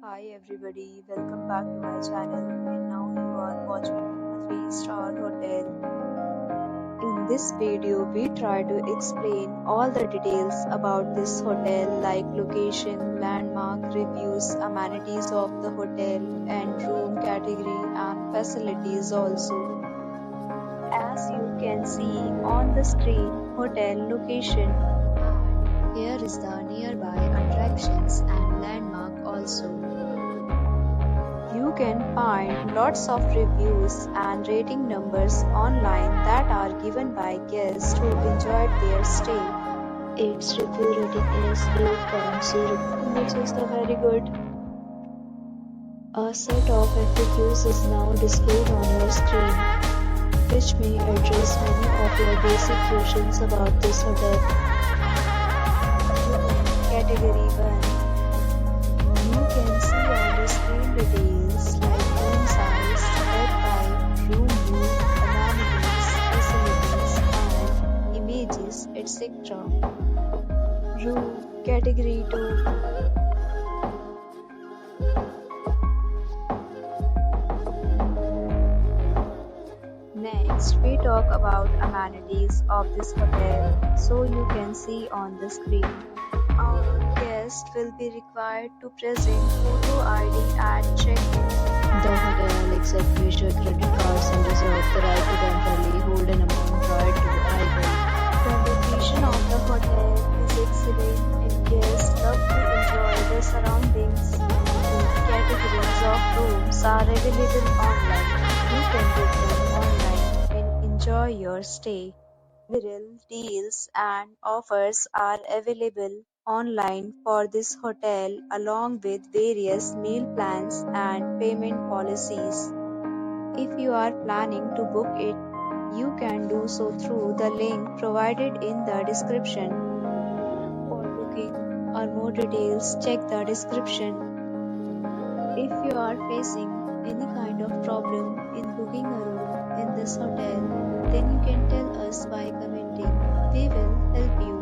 Hi everybody, welcome back to my channel and now you are watching a 3-star hotel. In this video, we try to explain all the details about this hotel like location, landmark, reviews, amenities of the hotel and room category and facilities also. As you can see on the screen, hotel location. And here is the nearby attractions and landmark also. You can find lots of reviews and rating numbers online that are given by guests who enjoyed their stay. Its review rating is 8.0, which is very good. A set of FAQs is now displayed on your screen, which may address many of your basic questions about this hotel. Category 1. You can see on the screen details like room size, bed type, room view, amenities, facilities, and images, etc. Room Category 2. Next, we talk about amenities of this hotel, so you can see on the screen. Our guest will be required to present photo ID at check-in. The hotel accepts major credit cards and reserves the right to temporarily hold an amount prior to arrival. The location of the hotel is excellent and guests love to enjoy the surroundings. The categories of rooms are available online. You can book them online and enjoy your stay. Several deals and offers are available online for this hotel along with various meal plans and payment policies. If you are planning to book it, you can do so through the link provided in the description. For booking or more details, check the description. If you are facing any kind of problem in booking a room in this hotel, then you can tell us by commenting. We will help you.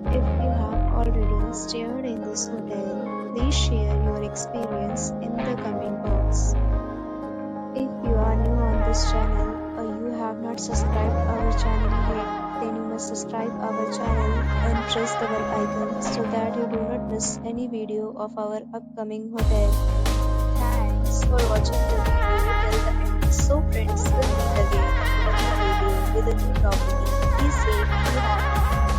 If you have already stayed in this hotel, please share your experience in the comment box. If you are new on this channel or you have not subscribed our channel yet, then you must subscribe our channel and press the bell icon so that you do not miss any video of our upcoming hotel. Thanks for watching the video till the end. So friends, we'll meet again in a new video with a new topic. Be safe, be happy.